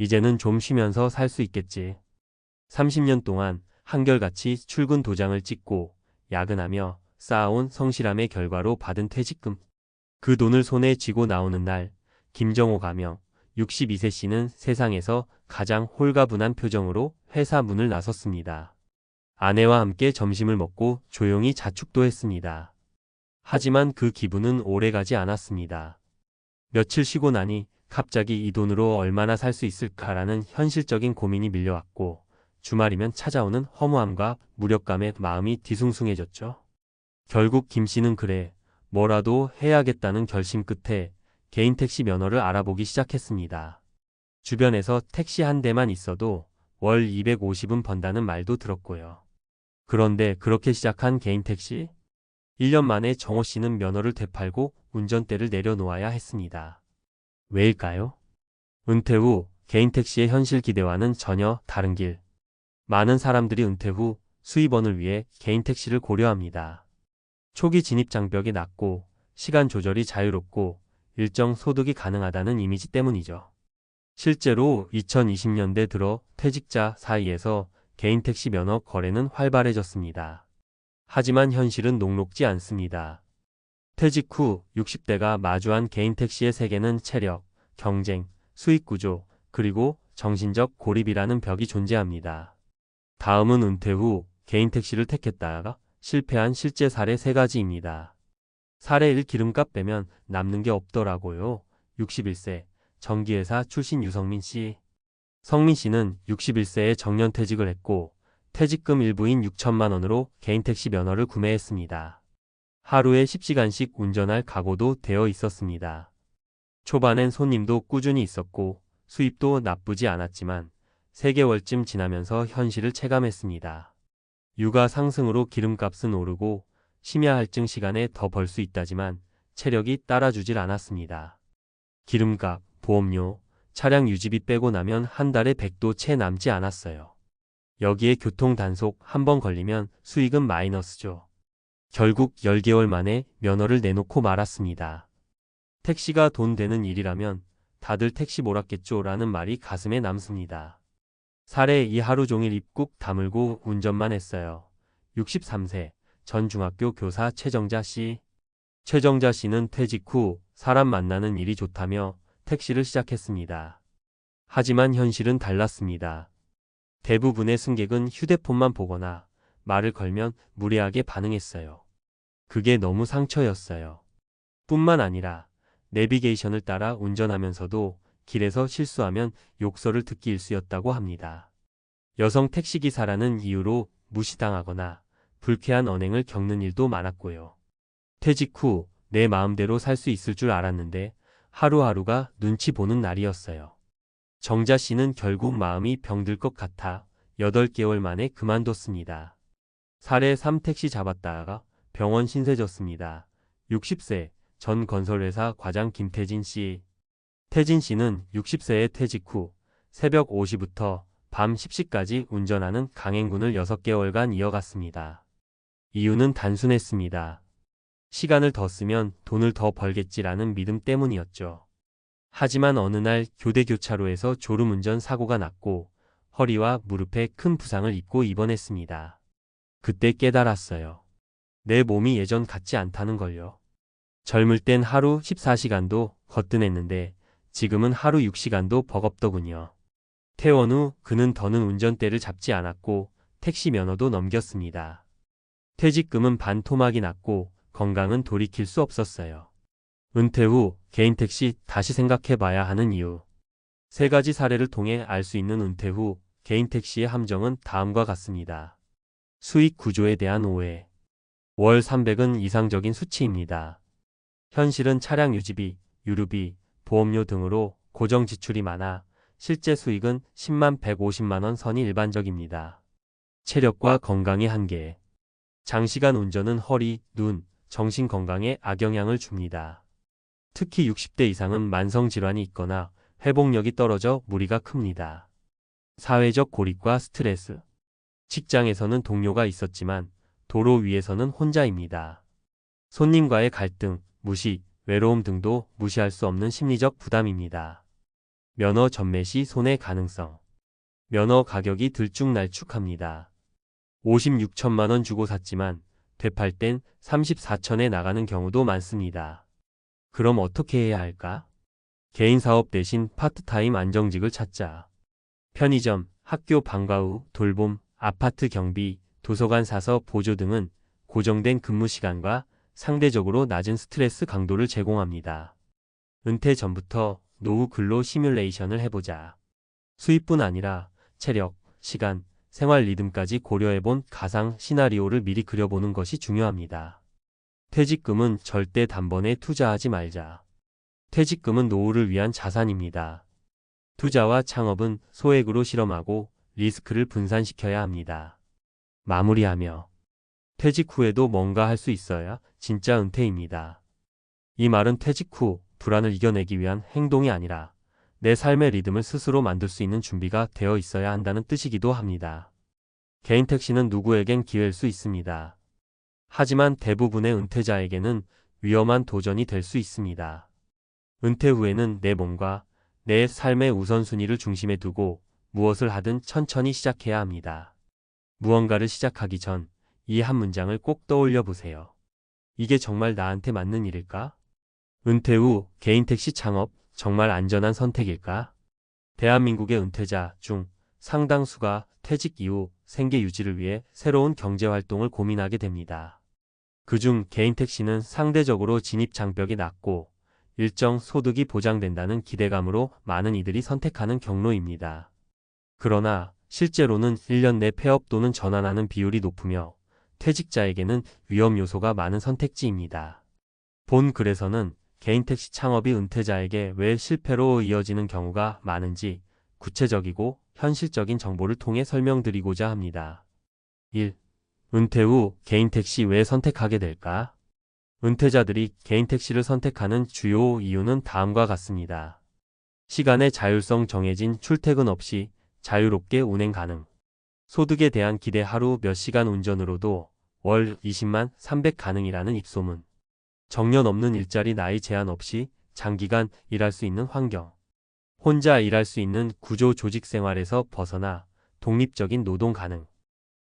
이제는 좀 쉬면서 살 수 있겠지. 30년 동안 한결같이 출근 도장을 찍고 야근하며 쌓아온 성실함의 결과로 받은 퇴직금. 그 돈을 손에 쥐고 나오는 날, 김정호 가명 62세 씨는 세상에서 가장 홀가분한 표정으로 회사 문을 나섰습니다. 아내와 함께 점심을 먹고 조용히 자축도 했습니다. 하지만 그 기분은 오래가지 않았습니다. 며칠 쉬고 나니 갑자기 이 돈으로 얼마나 살 수 있을까라는 현실적인 고민이 밀려왔고, 주말이면 찾아오는 허무함과 무력감에 마음이 뒤숭숭해졌죠. 결국 김 씨는 그래, 뭐라도 해야겠다는 결심 끝에 개인 택시 면허를 알아보기 시작했습니다. 주변에서 택시 한 대만 있어도 월 250은 번다는 말도 들었고요. 그런데 그렇게 시작한 개인 택시? 1년 만에 정호 씨는 면허를 되팔고 운전대를 내려놓아야 했습니다. 왜일까요? 은퇴 후 개인 택시의 현실 기대와는 전혀 다른 길. 많은 사람들이 은퇴 후 수입원을 위해 개인 택시를 고려합니다. 초기 진입 장벽이 낮고 시간 조절이 자유롭고 일정 소득이 가능하다는 이미지 때문이죠. 실제로 2020년대 들어 퇴직자 사이에서 개인 택시 면허 거래는 활발해졌습니다. 하지만 현실은 녹록지 않습니다. 퇴직 후 60대가 마주한 개인 택시의 세계는 체력, 경쟁, 수익 구조, 그리고 정신적 고립이라는 벽이 존재합니다. 다음은 은퇴 후 개인 택시를 택했다가 실패한 실제 사례 3가지입니다. 사례 1, 기름값 빼면 남는 게 없더라고요. 61세, 전기회사 출신 유성민 씨. 성민 씨는 61세에 정년퇴직을 했고 퇴직금 일부인 6천만 원으로 개인 택시 면허를 구매했습니다. 하루에 10시간씩 운전할 각오도 되어 있었습니다. 초반엔 손님도 꾸준히 있었고 수입도 나쁘지 않았지만 3개월쯤 지나면서 현실을 체감했습니다. 유가 상승으로 기름값은 오르고 심야 할증 시간에 더 벌 수 있다지만 체력이 따라주질 않았습니다. 기름값, 보험료, 차량 유지비 빼고 나면 한 달에 100도 채 남지 않았어요. 여기에 교통 단속 한 번 걸리면 수익은 마이너스죠. 결국 10개월 만에 면허를 내놓고 말았습니다. 택시가 돈 되는 일이라면 다들 택시 몰았겠죠 라는 말이 가슴에 남습니다. 사례 2, 하루 종일 입국 다물고 운전만 했어요. 63세, 전 중학교 교사 최정자 씨. 최정자 씨는 퇴직 후 사람 만나는 일이 좋다며 택시를 시작했습니다. 하지만 현실은 달랐습니다. 대부분의 승객은 휴대폰만 보거나 말을 걸면 무례하게 반응했어요. 그게 너무 상처였어요. 뿐만 아니라 내비게이션을 따라 운전하면서도 길에서 실수하면 욕설을 듣기 일쑤였다고 합니다. 여성 택시기사라는 이유로 무시당하거나 불쾌한 언행을 겪는 일도 많았고요. 퇴직 후 내 마음대로 살 수 있을 줄 알았는데 하루하루가 눈치 보는 날이었어요. 정자 씨는 결국 마음이 병들 것 같아 8개월 만에 그만뒀습니다. 사례 3, 택시 잡았다가 병원 신세졌습니다. 60세, 전 건설회사 과장 김태진 씨. 태진 씨는 60세에 퇴직 후 새벽 5시부터 밤 10시까지 운전하는 강행군을 6개월간 이어갔습니다. 이유는 단순했습니다. 시간을 더 쓰면 돈을 더 벌겠지라는 믿음 때문이었죠. 하지만 어느 날 교대 교차로에서 졸음운전 사고가 났고 허리와 무릎에 큰 부상을 입고 입원했습니다. 그때 깨달았어요. 내 몸이 예전 같지 않다는 걸요. 젊을 땐 하루 14시간도 거뜬했는데 지금은 하루 6시간도 버겁더군요. 퇴원 후 그는 더는 운전대를 잡지 않았고 택시 면허도 넘겼습니다. 퇴직금은 반토막이 났고 건강은 돌이킬 수 없었어요. 은퇴 후 개인 택시 다시 생각해봐야 하는 이유. 3가지 사례를 통해 알 수 있는 은퇴 후 개인 택시의 함정은 다음과 같습니다. 수익 구조에 대한 오해. 월 300은 이상적인 수치입니다. 현실은 차량 유지비, 유류비, 보험료 등으로 고정 지출이 많아 실제 수익은 10만 150만 원 선이 일반적입니다. 체력과 건강의 한계. 장시간 운전은 허리, 눈, 정신 건강에 악영향을 줍니다. 특히 60대 이상은 만성질환이 있거나 회복력이 떨어져 무리가 큽니다. 사회적 고립과 스트레스. 직장에서는 동료가 있었지만 도로 위에서는 혼자입니다. 손님과의 갈등, 무시, 외로움 등도 무시할 수 없는 심리적 부담입니다. 면허 전매 시 손해 가능성. 면허 가격이 들쭉날쭉합니다. 56천만 원 주고 샀지만 되팔 땐 34천에 나가는 경우도 많습니다. 그럼 어떻게 해야 할까? 개인 사업 대신 파트타임 안정직을 찾자. 편의점, 학교 방과 후 돌봄, 아파트 경비, 도서관 사서 보조 등은 고정된 근무 시간과 상대적으로 낮은 스트레스 강도를 제공합니다. 은퇴 전부터 노후 근로 시뮬레이션을 해보자. 수입뿐 아니라 체력, 시간, 생활 리듬까지 고려해본 가상 시나리오를 미리 그려보는 것이 중요합니다. 퇴직금은 절대 단번에 투자하지 말자. 퇴직금은 노후를 위한 자산입니다. 투자와 창업은 소액으로 실험하고 리스크를 분산시켜야 합니다. 마무리하며 퇴직 후에도 뭔가 할 수 있어야 진짜 은퇴입니다. 이 말은 퇴직 후 불안을 이겨내기 위한 행동이 아니라 내 삶의 리듬을 스스로 만들 수 있는 준비가 되어 있어야 한다는 뜻이기도 합니다. 개인 택시는 누구에겐 기회일 수 있습니다. 하지만 대부분의 은퇴자에게는 위험한 도전이 될 수 있습니다. 은퇴 후에는 내 몸과 내 삶의 우선순위를 중심에 두고 무엇을 하든 천천히 시작해야 합니다. 무언가를 시작하기 전 이 한 문장을 꼭 떠올려 보세요. 이게 정말 나한테 맞는 일일까? 은퇴 후 개인 택시 창업 정말 안전한 선택일까? 대한민국의 은퇴자 중 상당수가 퇴직 이후 생계 유지를 위해 새로운 경제 활동을 고민하게 됩니다. 그중 개인 택시는 상대적으로 진입 장벽이 낮고 일정 소득이 보장된다는 기대감으로 많은 이들이 선택하는 경로입니다. 그러나 실제로는 1년 내 폐업 또는 전환하는 비율이 높으며 퇴직자에게는 위험 요소가 많은 선택지입니다. 본 글에서는 개인 택시 창업이 은퇴자에게 왜 실패로 이어지는 경우가 많은지 구체적이고 현실적인 정보를 통해 설명드리고자 합니다. 1. 은퇴 후 개인 택시 왜 선택하게 될까? 은퇴자들이 개인 택시를 선택하는 주요 이유는 다음과 같습니다. 시간의 자율성, 정해진 출퇴근 없이 자유롭게 운행 가능. 소득에 대한 기대, 하루 몇 시간 운전으로도 월 20만 300 가능이라는 입소문. 정년 없는 일자리, 나이 제한 없이 장기간 일할 수 있는 환경. 혼자 일할 수 있는 구조, 조직 생활에서 벗어나 독립적인 노동 가능.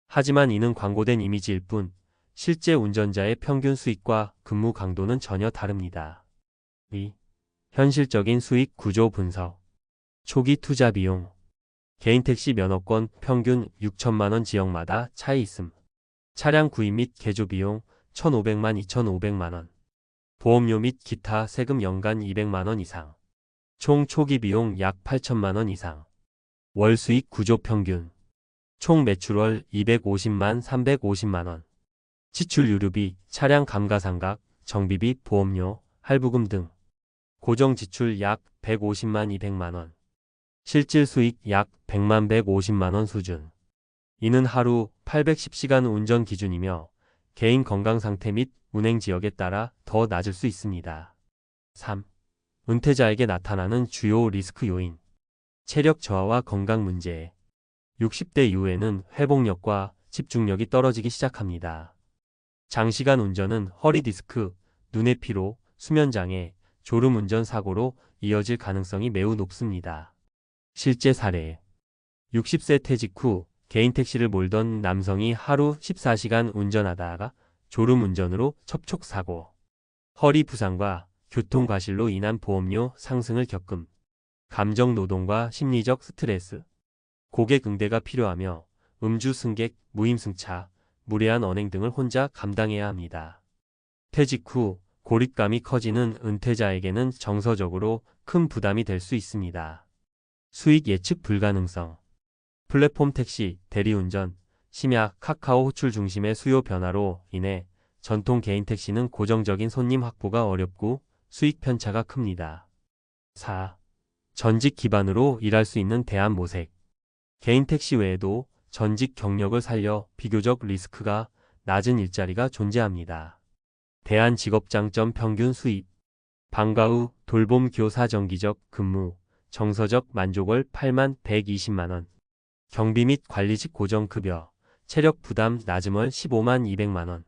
하지만 이는 광고된 이미지일 뿐 실제 운전자의 평균 수익과 근무 강도는 전혀 다릅니다. 2. 현실적인 수익 구조 분석. 초기 투자 비용. 개인 택시 면허권 평균 6천만 원, 지역마다 차이 있음. 차량 구입 및 개조 비용 1,500만 2,500만 원. 보험료 및 기타 세금 연간 200만 원 이상. 총 초기 비용 약 8천만 원 이상. 월 수익 구조 평균. 총 매출월 250만 350만 원. 지출 유류비, 차량 감가상각, 정비비, 보험료, 할부금 등. 고정 지출 약 150만 200만 원. 실질 수익 약 100만 150만 원 수준. 이는 하루 810시간 운전 기준이며 개인 건강 상태 및 운행 지역에 따라 더 낮을 수 있습니다. 3. 은퇴자에게 나타나는 주요 리스크 요인. 체력 저하와 건강 문제. 60대 이후에는 회복력과 집중력이 떨어지기 시작합니다. 장시간 운전은 허리 디스크, 눈의 피로, 수면 장애, 졸음 운전 사고로 이어질 가능성이 매우 높습니다. 실제 사례. 60세 퇴직 후 개인 택시를 몰던 남성이 하루 14시간 운전하다가 졸음 운전으로 접촉 사고, 허리 부상과 교통 과실로 인한 보험료 상승을 겪음. 감정 노동과 심리적 스트레스. 고객 응대가 필요하며 음주 승객, 무임 승차, 무례한 언행 등을 혼자 감당해야 합니다. 퇴직 후 고립감이 커지는 은퇴자에게는 정서적으로 큰 부담이 될 수 있습니다. 수익 예측 불가능성. 플랫폼 택시, 대리운전, 심야, 카카오 호출 중심의 수요 변화로 인해 전통 개인 택시는 고정적인 손님 확보가 어렵고 수익 편차가 큽니다. 4. 전직 기반으로 일할 수 있는 대안 모색. 개인 택시 외에도 전직 경력을 살려 비교적 리스크가 낮은 일자리가 존재합니다. 대안 직업 장점, 평균 수입. 방과 후 돌봄 교사 정기적 근무, 정서적 만족월 8만 120만 원. 경비 및 관리직 고정급여, 체력 부담 낮음 월 15만 200만 원.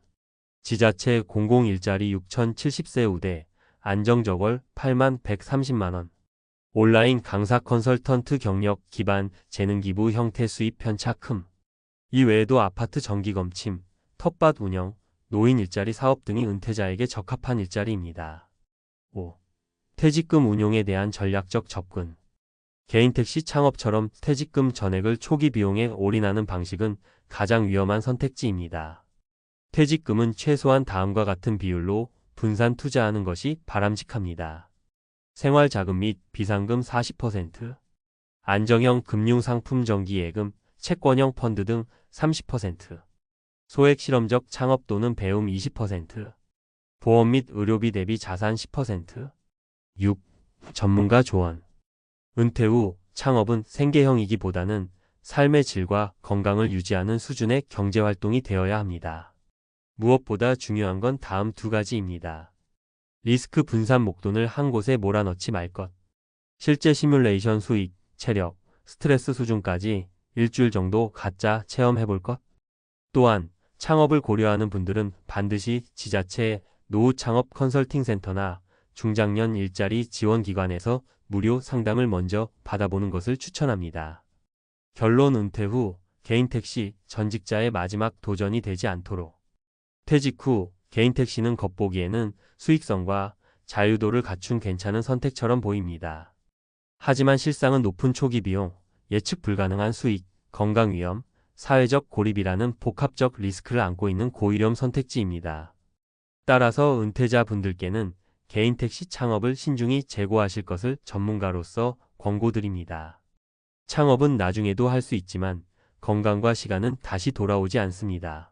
지자체 공공 일자리 6,070세 우대, 안정적 월 8만 130만 원. 온라인 강사 컨설턴트 경력 기반 재능 기부 형태 수입 편차 큼. 이 외에도 아파트 정기 검침, 텃밭 운영, 노인 일자리 사업 등이 은퇴자에게 적합한 일자리입니다. 5. 퇴직금 운용에 대한 전략적 접근. 개인 택시 창업처럼 퇴직금 전액을 초기 비용에 올인하는 방식은 가장 위험한 선택지입니다. 퇴직금은 최소한 다음과 같은 비율로 분산 투자하는 것이 바람직합니다. 생활자금 및 비상금 40%, 안정형 금융상품 정기예금, 채권형 펀드 등 30%, 소액 실험적 창업 또는 배움 20%, 보험 및 의료비 대비 자산 10%. 6. 전문가 조언. 은퇴 후 창업은 생계형이기보다는 삶의 질과 건강을 유지하는 수준의 경제활동이 되어야 합니다. 무엇보다 중요한 건 다음 두 가지입니다. 리스크 분산 목돈을 한 곳에 몰아넣지 말 것. 실제 시뮬레이션 수익, 체력, 스트레스 수준까지 일주일 정도 가짜 체험해볼 것. 또한 창업을 고려하는 분들은 반드시 지자체 노후 창업 컨설팅 센터나 중장년 일자리 지원기관에서 무료 상담을 먼저 받아보는 것을 추천합니다. 결론 은퇴 후 개인 택시 전직자의 마지막 도전이 되지 않도록. 퇴직 후 개인 택시는 겉보기에는 수익성과 자유도를 갖춘 괜찮은 선택처럼 보입니다. 하지만 실상은 높은 초기 비용, 예측 불가능한 수익, 건강 위험, 사회적 고립이라는 복합적 리스크를 안고 있는 고위험 선택지입니다. 따라서 은퇴자 분들께는 개인 택시 창업을 신중히 재고하실 것을 전문가로서 권고드립니다. 창업은 나중에도 할 수 있지만 건강과 시간은 다시 돌아오지 않습니다.